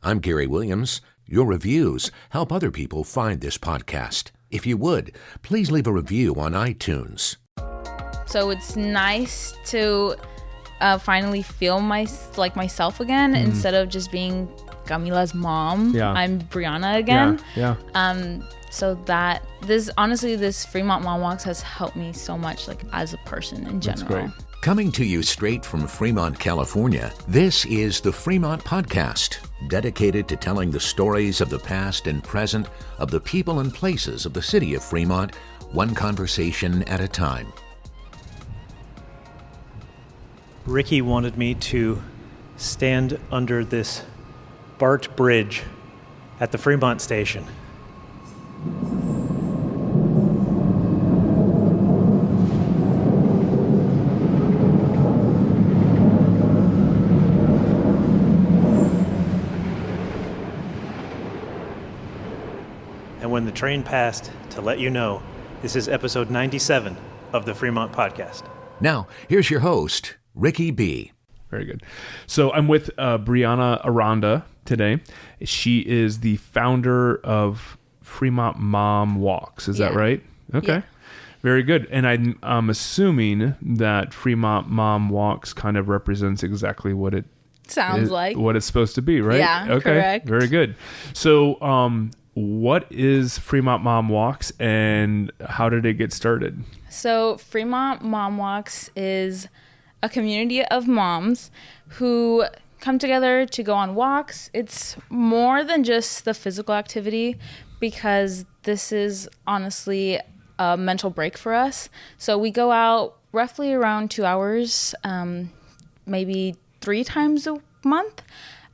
I'm Gary Williams. Your reviews help other people find this podcast. If you would, please leave a review on iTunes. So it's nice to finally feel myself again instead of just being Camila's mom. Yeah. I'm Brianna again. Yeah. So that this Fremont Mom Walks has helped me so much, like as a person in general. That's great. Coming to you straight from Fremont, California, this is the Fremont Podcast, dedicated to telling the stories of the past and present of the people and places of the city of Fremont, one conversation at a time. Ricky wanted me to stand under this barked bridge at the Fremont station. And when the train passed, to let you know, this is episode 97 of the Fremont Podcast. Now, here's your host, Ricky B. Very good. So I'm with Breanna Aranda today. She is the founder of Fremont Mom Walks. Is that right? Okay. Yeah. Very good. And I'm assuming that Fremont Mom Walks kind of represents exactly what it sounds like. What it's supposed to be, right? Yeah, okay. Correct. Very good. So what is Fremont Mom Walks and how did it get started? So Fremont Mom Walks is a community of moms who come together to go on walks. It's more than just the physical activity because this is honestly a mental break for us. So we go out roughly around 2 hours, maybe 3 times a month.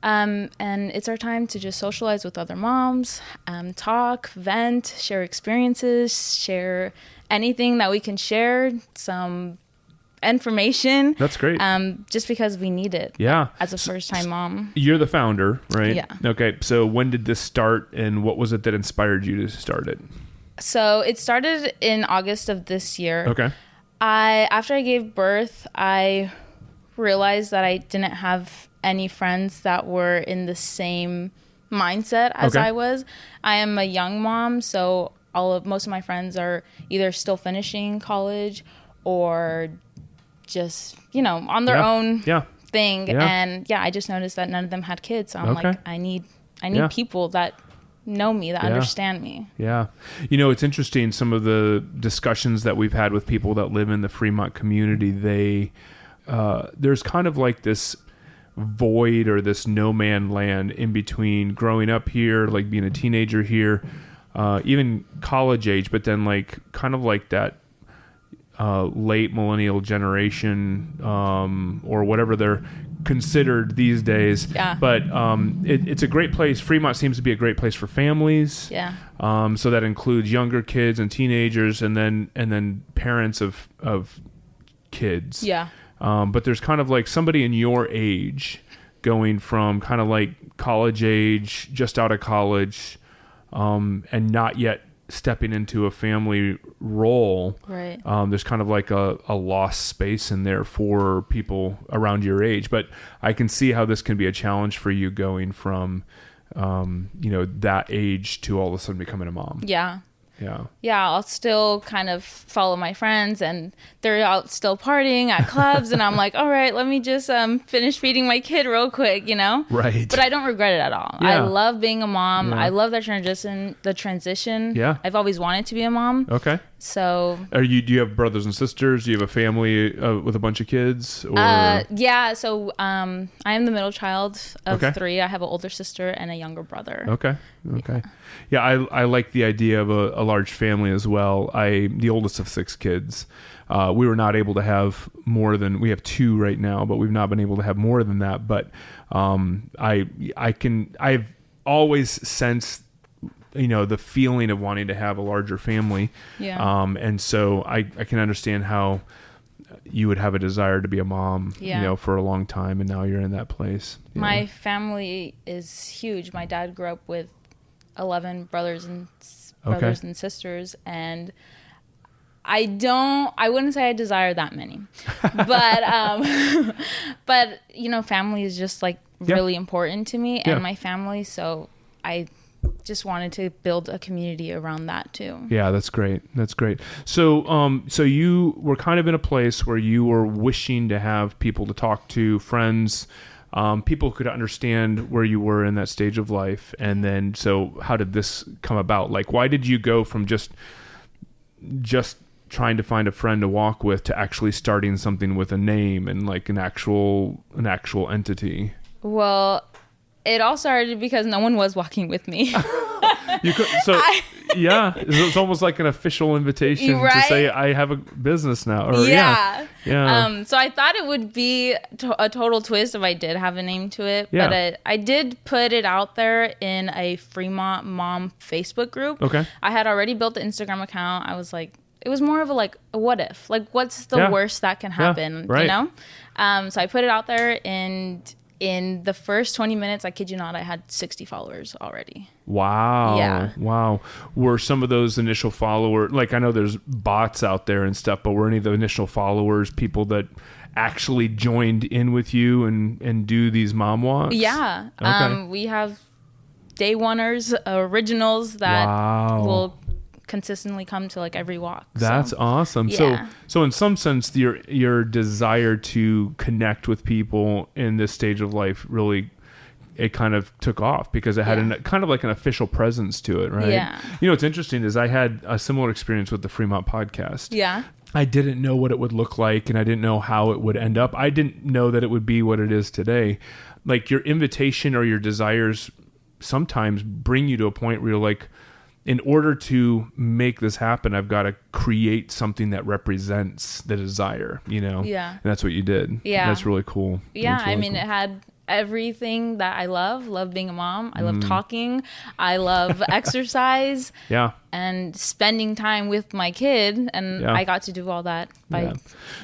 And it's our time to just socialize with other moms, talk, vent, share experiences, share anything that we can share, some information. That's great. Just because we need it. Yeah. As a first-time mom. You're the founder, right? Yeah. Okay. So when did this start and what was it that inspired you to start it? So it started in August of this year. Okay. After I gave birth, I realized that I didn't have any friends that were in the same mindset as I was. I am a young mom, so most of my friends are either still finishing college or just, on their own thing. Yeah. And I just noticed that none of them had kids. So I'm like, I need people that know me, that understand me. Yeah. It's interesting. Some of the discussions that we've had with people that live in the Fremont community, there's kind of like this void or this no man land in between growing up here, like being a teenager here, even college age, but then like kind of like that late millennial generation or whatever they're considered these days. Yeah. But it's a great place. Fremont seems to be a great place for families. Yeah. So that includes younger kids and teenagers and then parents of kids. Yeah. But there's kind of like somebody in your age going from kind of like college age, just out of college, and not yet stepping into a family role. Right. There's kind of like a lost space in there for people around your age. But I can see how this can be a challenge for you going from, that age to all of a sudden becoming a mom. Yeah. Yeah. Yeah, I'll still kind of follow my friends and they're out still partying at clubs and I'm like, all right, let me just finish feeding my kid real quick, Right. But I don't regret it at all. Yeah. I love being a mom. Yeah. I love that transition. Yeah. I've always wanted to be a mom. Okay. So do you have brothers and sisters? Do you have a family with a bunch of kids? Or? Yeah. So I am the middle child of 3. I have an older sister and a younger brother. Okay. Yeah, I like the idea of a large family as well. I'm the oldest of 6 kids. We were not able to have we have 2 right now, but we've not been able to have more than that. But I've always sensed the feeling of wanting to have a larger family. Yeah. And so I can understand how you would have a desire to be a mom, for a long time, and now you're in that place. My family is huge. My dad grew up with 11 brothers and sisters, and I wouldn't say I desire that many, but family is just like really important to me Yeah. and my family. So I just wanted to build a community around that too. Yeah, that's great. That's great. So, so you were kind of in a place where you were wishing to have people to talk to, friends, people who could understand where you were in that stage of life. And then, so how did this come about? Like, why did you go from just trying to find a friend to walk with to actually starting something with a name and like an actual entity? Well, it all started because no one was walking with me. Yeah, it's almost like an official invitation to say I have a business now. Or, yeah. So I thought it would be a total twist if I did have a name to it. Yeah. But I did put it out there in a Fremont Mom Facebook group. Okay. I had already built the Instagram account. I was like, it was more of a like, a what if? Like, what's the worst that can happen? Right. You know? So I put it out there, and in the first 20 minutes, I kid you not, I had 60 followers already. Wow. Yeah. Wow. Were some of those initial followers, like I know there's bots out there and stuff, but were any of the initial followers people that actually joined in with you and do these mom walks? Yeah. Okay. We have day oneers, originals that will consistently come to like every walk. That's awesome. Yeah. So in some sense, your desire to connect with people in this stage of life really, it kind of took off because it had kind of like an official presence to it, right? Yeah. You know, what's interesting is I had a similar experience with the Fremont podcast. Yeah. I didn't know what it would look like, and I didn't know how it would end up. I didn't know that it would be what it is today. Like your invitation or your desires sometimes bring you to a point where you're like, in order to make this happen, I've got to create something that represents the desire, you know? Yeah. And that's what you did. Yeah. That's really cool. Yeah. That's really I mean, cool. it had everything that I love being a mom. I love talking. I love exercise. Yeah. And spending time with my kid. And I got to do all that by...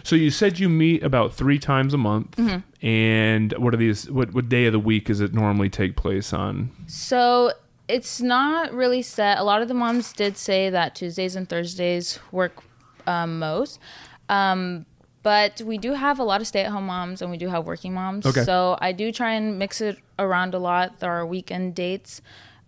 So you said you meet about 3 times a month. Mm-hmm. And what are these, what day of the week does it normally take place on? So it's not really set. A lot of the moms did say that Tuesdays and Thursdays work most. But we do have a lot of stay-at-home moms, and we do have working moms. Okay. So I do try and mix it around a lot. There are weekend dates.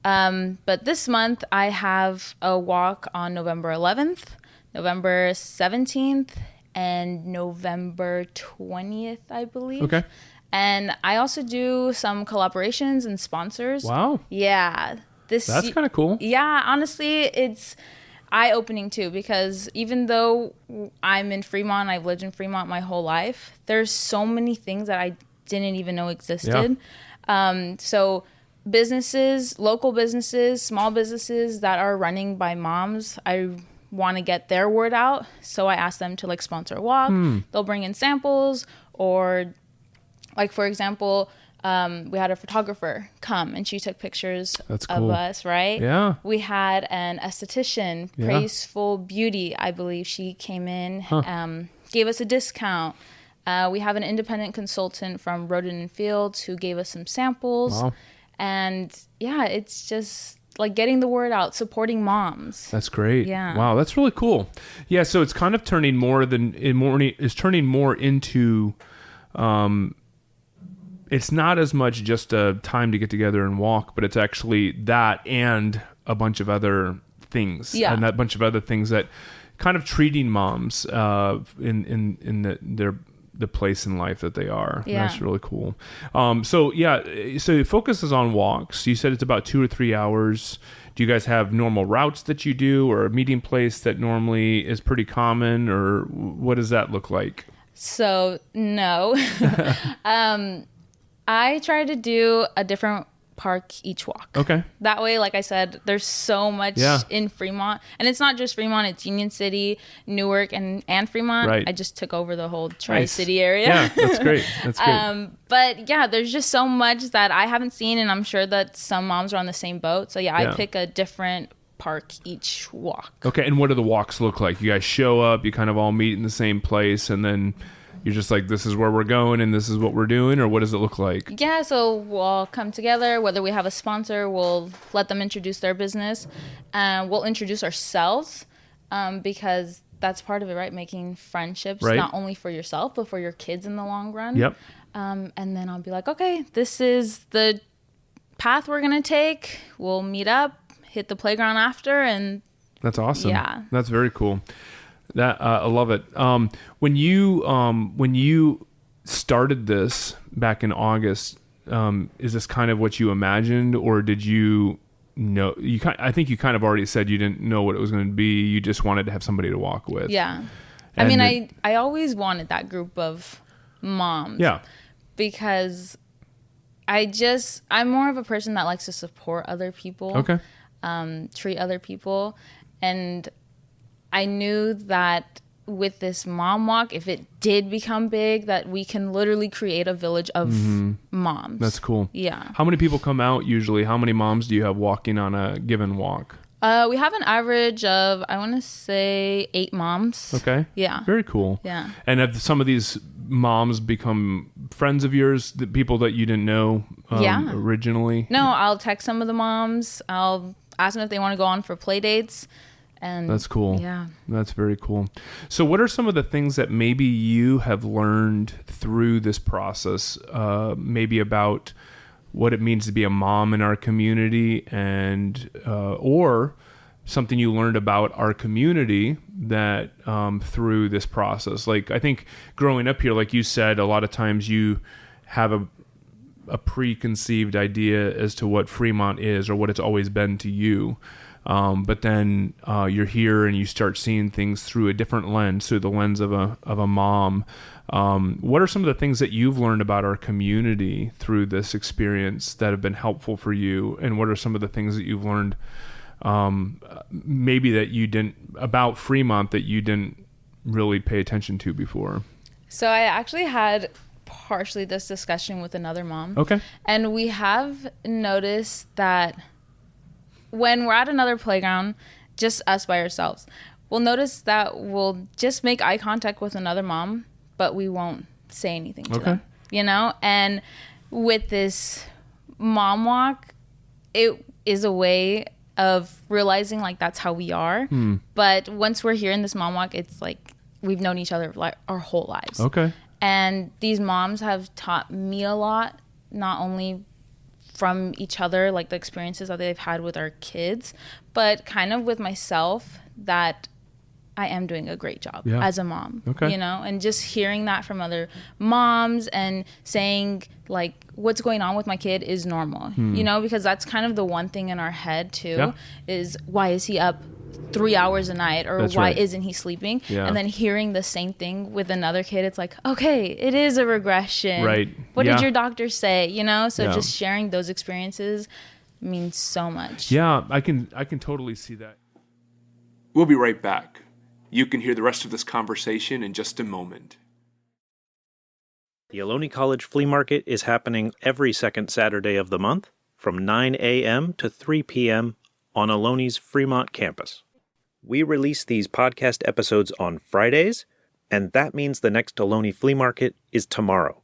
But this month I have a walk on November 11th, November 17th, and November 20th, I believe. Okay. And I also do some collaborations and sponsors. Wow. Yeah. That's kind of cool. Yeah, honestly, it's eye-opening too, because even though I'm in Fremont, I've lived in Fremont my whole life, there's so many things that I didn't even know existed. Yeah. So businesses, local businesses, small businesses that are running by moms, I want to get their word out. So I ask them to like sponsor a walk. They'll bring in samples, or like, for example, we had a photographer come and she took pictures of us, right? Yeah. We had an esthetician, Praiseful Beauty, I believe. She came in, gave us a discount. We have an independent consultant from Roden and Fields who gave us some samples. Wow. And yeah, it's just like getting the word out, supporting moms. That's great. Yeah. Wow, that's really cool. Yeah, so it's kind of turning more into it's not as much just a time to get together and walk, but it's actually that and a bunch of other things. Yeah. And that bunch of other things that kind of treating moms in the place in life that they are. Yeah. That's really cool. So it focuses on walks. You said it's about 2 or 3 hours. Do you guys have normal routes that you do, or a meeting place that normally is pretty common, or what does that look like? So, no. I try to do a different park each walk. Okay. That way, like I said, there's so much in Fremont. And it's not just Fremont, it's Union City, Newark, and Fremont. Right. I just took over the whole Tri-City area. Yeah, that's great. That's great. But yeah, there's just so much that I haven't seen, and I'm sure that some moms are on the same boat. So yeah, I pick a different park each walk. Okay, and what do the walks look like? You guys show up, you kind of all meet in the same place, and then you're just like, this is where we're going and this is what we're doing, or what does it look like? Yeah, so we'll all come together. Whether we have a sponsor, we'll let them introduce their business. We'll introduce ourselves because that's part of it, right? Making friendships, not only for yourself, but for your kids in the long run. Yep. And then I'll be like, okay, this is the path we're going to take. We'll meet up, hit the playground after, and that's awesome. Yeah. That's very cool. That I love it. When you started this back in August, is this kind of what you imagined, or did you know? I think you kind of already said you didn't know what it was going to be. You just wanted to have somebody to walk with. Yeah. And I always wanted that group of moms. Yeah. Because I'm more of a person that likes to support other people. Okay. Treat other people. And I knew that with this mom walk, if it did become big, that we can literally create a village of moms. That's cool. Yeah. How many people come out usually? How many moms do you have walking on a given walk? We have an average of, I want to say 8 moms. Okay. Yeah. Very cool. Yeah. And have some of these moms become friends of yours, the people that you didn't know originally? No, I'll text some of the moms. I'll ask them if they want to go on for play dates. And that's cool. Yeah. That's very cool. So what are some of the things that maybe you have learned through this process, maybe about what it means to be a mom in our community, and or something you learned about our community that through this process? Like, I think growing up here, like you said, a lot of times you have a preconceived idea as to what Fremont is or what it's always been to you. But then you're here and you start seeing things through a different lens, through the lens of a mom. What are some of the things that you've learned about our community through this experience that have been helpful for you? And what are some of the things that you've learned maybe that you didn't, about Fremont, that you didn't really pay attention to before? So I actually had partially this discussion with another mom. Okay. And we have noticed that when we're at another playground, just us by ourselves, we'll notice that we'll just make eye contact with another mom, but we won't say anything to them, you know? And with this mom walk, it is a way of realizing like that's how we are. But once we're here in this mom walk, it's like we've known each other like our whole lives. Okay. And these moms have taught me a lot, not only from each other, like the experiences that they've had with our kids, but kind of with myself, that I am doing a great job as a mom, you know, and just hearing that from other moms and saying like what's going on with my kid is normal, you know, because that's kind of the one thing in our head too, is why is he up 3 hours a night, or That's why right. isn't he sleeping? Yeah. And then hearing the same thing with another kid, it's like, okay, it is a regression. Right. What Yeah. did your doctor say? You know, so Yeah. just sharing those experiences means so much. Yeah, I can totally see that. We'll be right back. You can hear the rest of this conversation in just a moment. The Ohlone College Flea Market is happening every second Saturday of the month from 9 a.m. to 3 p.m. on Ohlone's Fremont campus. We release these podcast episodes on Fridays, and that means the next Ohlone Flea Market is tomorrow.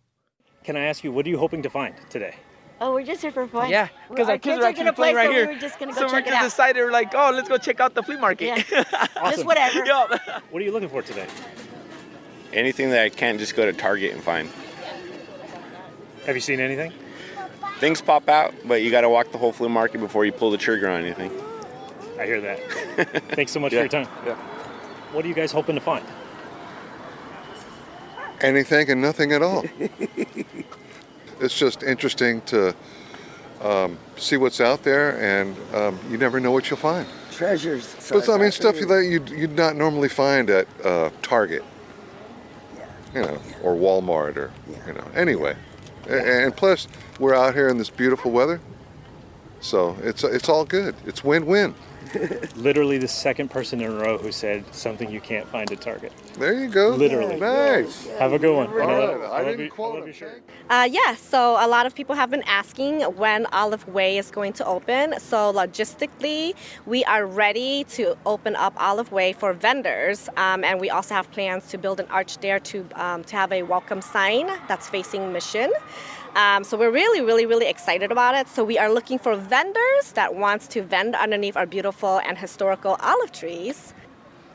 Can I ask you, what are you hoping to find today? Oh, we're just here for fun. Yeah, because our kids are actually gonna play, playing right so here. we were just gonna go so we're check it just out. decided, we're like, oh, let's go check out the flea market. Yeah. Just whatever. Yup. What are you looking for today? Anything that I can't just go to Target and find. Have you seen anything? Things pop out, but you got to walk the whole flea market before you pull the trigger on anything. I hear that. Thanks so much for your time. Yeah. What are you guys hoping to find? Anything and nothing at all. It's just interesting to see what's out there, and you never know what you'll find. Treasures. But I mean, stuff that you'd not normally find at Target, you know, or Walmart, or you know. Anyway, and plus we're out here in this beautiful weather, so it's all good. It's win-win. Literally the second person in a row who said something you can't find at Target. There you go. Literally. Nice. Have a good one. All right. I didn't quote your it. shirt. Yeah, so a lot of people have been asking when Olive Way is going to open. So logistically, we are ready to open up Olive Way for vendors. And we also have plans to build an arch there to have a welcome sign that's facing Mission. So we're really, really, really excited about it. So we are looking for vendors that wants to vend underneath our beautiful and historical olive trees.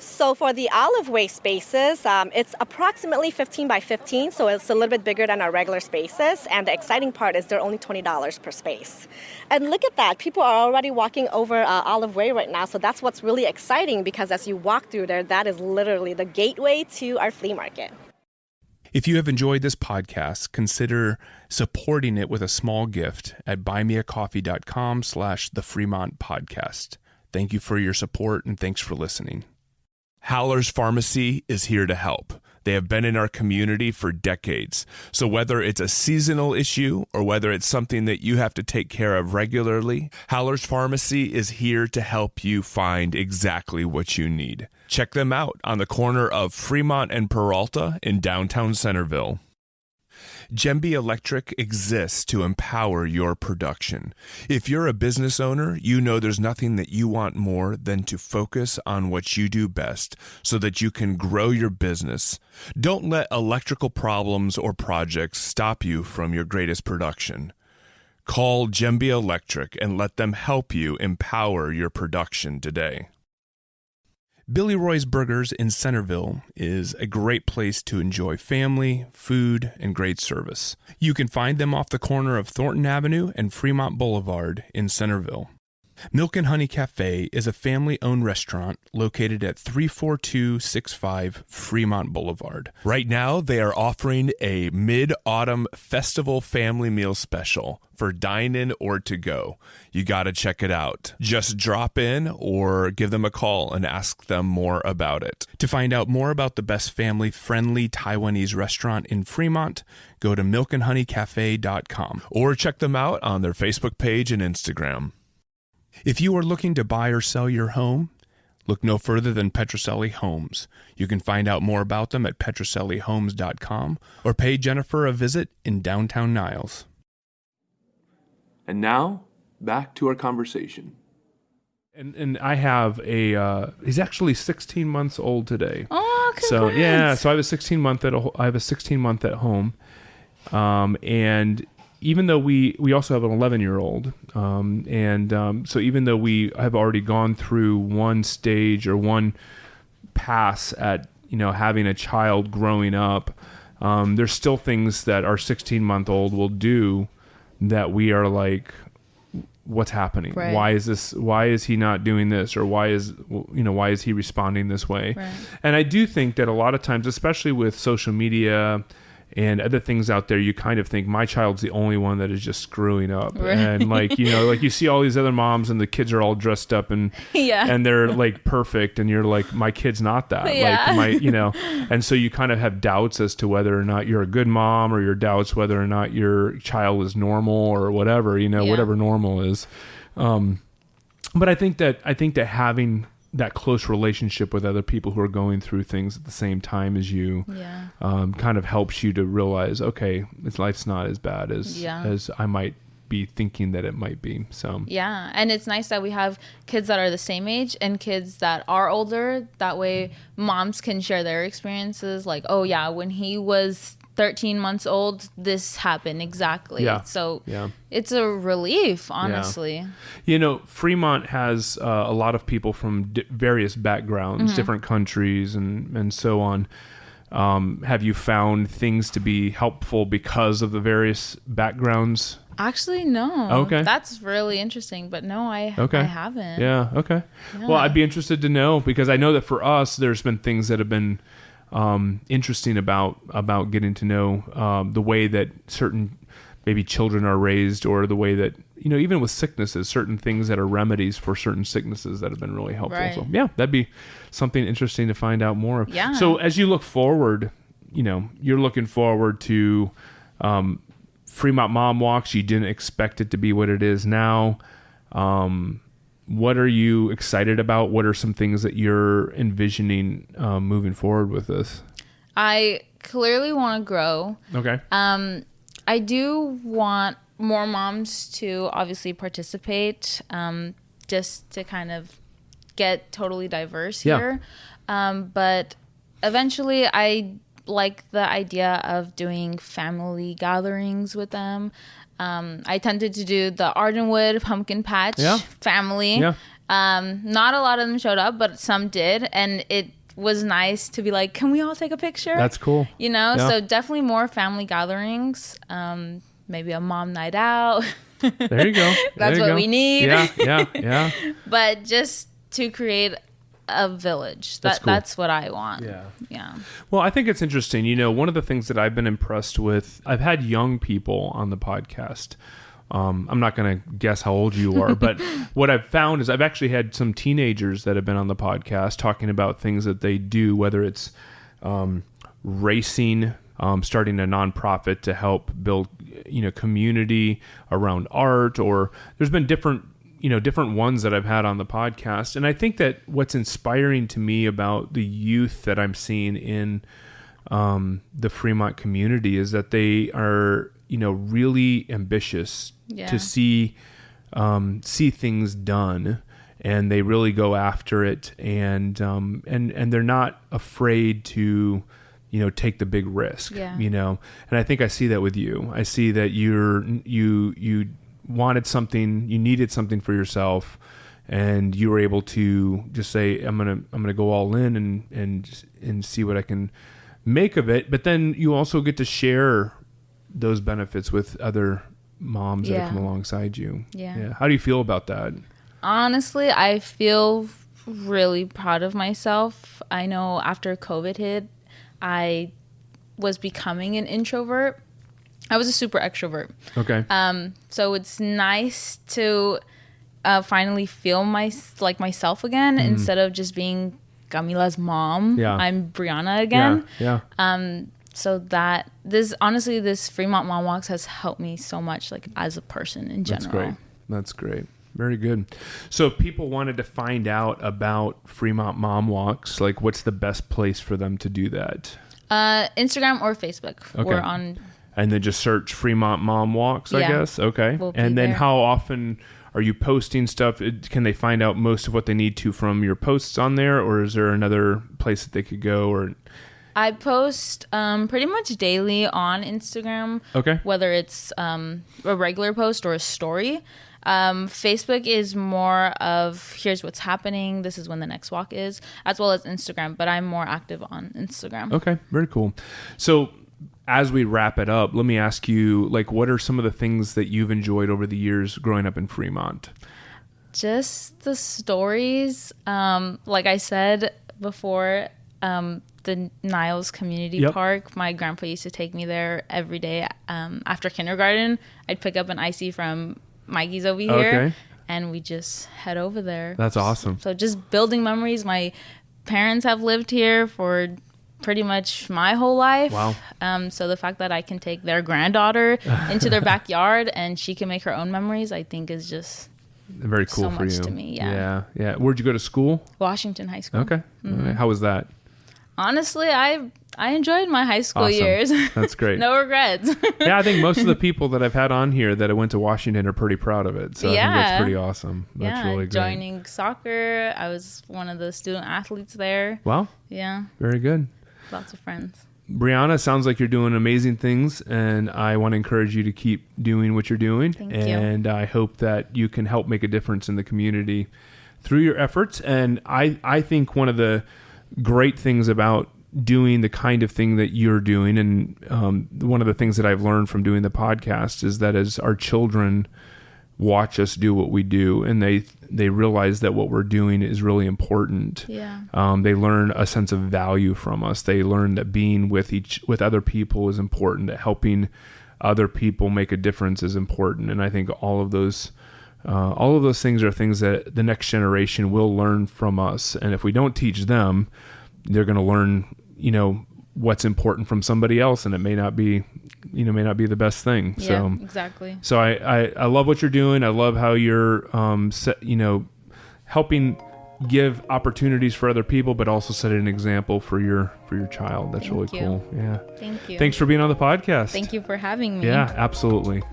So for the olive way spaces, it's approximately 15 by 15, so it's a little bit bigger than our regular spaces. And the exciting part is they're only $20 per space. And look at that, people are already walking over Olive Way right now, so that's what's really exciting, because as you walk through there, that is literally the gateway to our flea market. If you have enjoyed this podcast, consider supporting it with a small gift at buymeacoffee.com/the Fremont Podcast. Thank you for your support, and thanks for listening. Howler's Pharmacy is here to help. They have been in our community for decades. So whether it's a seasonal issue or whether it's something that you have to take care of regularly, Howler's Pharmacy is here to help you find exactly what you need. Check them out on the corner of Fremont and Peralta in downtown Centerville. Gemby Electric exists to empower your production. If you're a business owner, you know there's nothing that you want more than to focus on what you do best so that you can grow your business. Don't let electrical problems or projects stop you from your greatest production. Call Gemby Electric and let them help you empower your production today. Billy Roy's Burgers in Centerville is a great place to enjoy family, food, and great service. You can find them off the corner of Thornton Avenue and Fremont Boulevard in Centerville. Milk and Honey Cafe is a family-owned restaurant located at 34265 Fremont Boulevard. Right now, they are offering a mid-autumn festival family meal special for dine-in or to-go. You got to check it out. Just drop in or give them a call and ask them more about it. To find out more about the best family-friendly Taiwanese restaurant in Fremont, go to milkandhoneycafe.com or check them out on their Facebook page and Instagram. If you are looking to buy or sell your home, look no further than Petrocelli Homes. You can find out more about them at petrocellihomes.com or pay Jennifer a visit in downtown Niles. And now, back to our conversation. And I have he's actually 16 months old today. Oh, congrats. So I have a 16 month at home. And even though we also have an 11-year-old, so even though we have already gone through one stage or one pass at having a child growing up, there's still things that our 16-month-old will do that we are like, what's happening? Right. Why is he not doing this? Or why is he responding this way? Right. And I do think that a lot of times, especially with social media and other things out there, you kind of think my child's the only one that is just screwing up. Right. And like you see all these other moms and the kids are all dressed up and and they're like perfect, and you're like, my kid's not that. Yeah. Like and so you kind of have doubts as to whether or not you're a good mom, or your doubts whether or not your child is normal or whatever, whatever normal is. But I think that having that close relationship with other people who are going through things at the same time as you kind of helps you to realize, okay, life's not as bad as I might be thinking that it might be. So and it's nice that we have kids that are the same age and kids that are older. That way moms can share their experiences, like, oh yeah, when he was 13 months old, this happened exactly. So it's a relief, honestly. Fremont has a lot of people from various backgrounds, different countries, and so on. Have you found things to be helpful because of the various backgrounds? Actually, no. Okay. That's really interesting, but no, I haven't. Yeah, okay. Yeah. Well, I'd be interested to know, because I know that for us, there's been things that have been interesting about getting to know the way that certain maybe children are raised, or the way that even with sicknesses, certain things that are remedies for certain sicknesses that have been really helpful. Right. So that'd be something interesting to find out more of. Yeah. So as you look forward, you're looking forward to Fremont Mom Walks. You didn't expect it to be what it is now. What are you excited about? What are some things that you're envisioning moving forward with this? I clearly want to grow. Okay. I do want more moms to obviously participate, just to kind of get totally diverse here. But eventually I like the idea of doing family gatherings with them. I tended to do the Ardenwood Pumpkin Patch family. Not a lot of them showed up, but some did, and it was nice to be like, can we all take a picture? That's cool. You know, so definitely more family gatherings, maybe a mom night out. There you go. That's what we need. Yeah. But just to create a village. That's cool. That's what I want. Yeah. Well, I think it's interesting. You know, one of the things that I've been impressed with, I've had young people on the podcast. I'm not going to guess how old you are, but what I've found is I've actually had some teenagers that have been on the podcast talking about things that they do, whether it's racing, starting a nonprofit to help build, community around art, or there's been different ones that I've had on the podcast. And I think that what's inspiring to me about the youth that I'm seeing in the Fremont community is that they are, really ambitious to see things done, and they really go after it, and they're not afraid to, take the big risk, and I think I see that with you. I see that you wanted something, you needed something for yourself, and you were able to just say, I'm gonna go all in and see what I can make of it. But then you also get to share those benefits with other moms that come alongside you. Yeah. How do you feel about that? Honestly, I feel really proud of myself. I know after COVID hit, I was becoming an introvert. I was a super extrovert. Okay. So it's nice to finally feel myself again, instead of just being Camila's mom. Yeah. I'm Brianna again. Yeah. So this Fremont Mom Walks has helped me so much, as a person in general. That's great. Very good. So if people wanted to find out about Fremont Mom Walks, what's the best place for them to do that? Instagram or Facebook. Okay. We're on. And then just search Fremont Mom Walks, I guess. Okay. We'll and then there. How often are you posting stuff? Can they find out most of what they need to from your posts on there, or is there another place that they could go? Or I post pretty much daily on Instagram. Okay. Whether it's a regular post or a story. Facebook is more of here's what's happening, this is when the next walk is, as well as Instagram, but I'm more active on Instagram. Okay, very cool. So as we wrap it up, let me ask you, what are some of the things that you've enjoyed over the years growing up in Fremont? Just the stories. Like I said before, the Niles Community Park, my grandpa used to take me there every day. After kindergarten, I'd pick up an icy from Mikey's over here, and we just head over there. That's awesome. So just building memories. My parents have lived here for pretty much my whole life. Wow. So the fact that I can take their granddaughter into their backyard and she can make her own memories, I think is just very cool so for much you. To me. Yeah. Where'd you go to school? Washington High School. Okay. Mm-hmm. Right. How was that? Honestly, I enjoyed my high school years. That's great. No regrets. Yeah, I think most of the people that I've had on here that went to Washington are pretty proud of it. So I think that's pretty awesome. That's really great. Joining soccer. I was one of the student athletes there. Wow. Yeah. Very good. Lots of friends. Brianna, sounds like you're doing amazing things, and I want to encourage you to keep doing what you're doing. Thank you. And I hope that you can help make a difference in the community through your efforts. And I think one of the great things about doing the kind of thing that you're doing, and one of the things that I've learned from doing the podcast is that as our children watch us do what we do, and they realize that what we're doing is really important. Yeah. They learn a sense of value from us. They learn that being with other people is important, that helping other people make a difference is important. And I think all of those things are things that the next generation will learn from us. And if we don't teach them, they're going to learn, what's important from somebody else, and it may not be the best thing. Yeah, so exactly. So I love what you're doing. I love how you're, helping give opportunities for other people, but also setting an example for your child. That's really cool. Yeah. Thank you. Thanks for being on the podcast. Thank you for having me. Yeah, absolutely.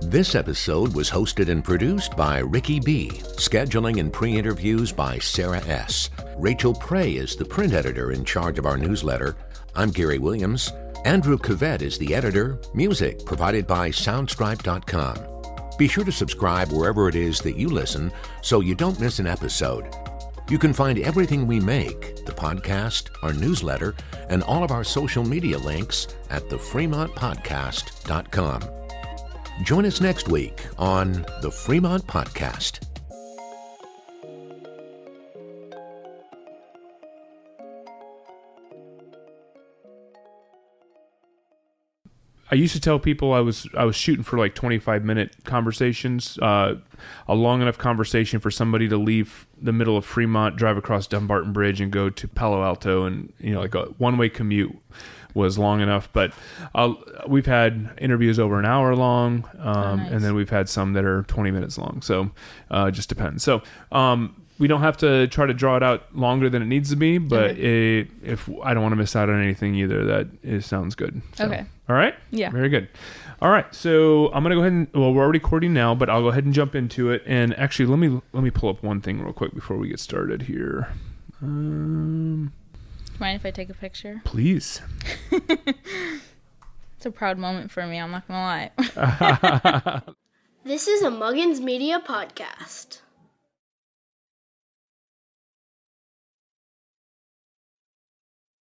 This episode was hosted and produced by Ricky B. Scheduling and pre-interviews by Sarah S. Rachel Prey is the print editor in charge of our newsletter. I'm Gary Williams. Andrew Cavett is the editor. Music provided by Soundstripe.com. Be sure to subscribe wherever it is that you listen so you don't miss an episode. You can find everything we make, the podcast, our newsletter, and all of our social media links at thefremontpodcast.com. Join us next week on the Fremont Podcast. I used to tell people I was shooting for like 25-minute conversations, a long enough conversation for somebody to leave the middle of Fremont, drive across Dumbarton Bridge, and go to Palo Alto, and like a one-way commute was long enough. But we've had interviews over an hour long, nice. And then we've had some that are 20 minutes long. So it just depends. So we don't have to try to draw it out longer than it needs to be, but if I don't want to miss out on anything either, sounds good. So, okay. All right? Yeah. Very good. All right. So I'm going to go ahead and, we're already recording now, but I'll go ahead and jump into it. And actually, let me pull up one thing real quick before we get started here. Mind if I take a picture? Please. It's a proud moment for me, I'm not going to lie. This is a Muggins Media podcast.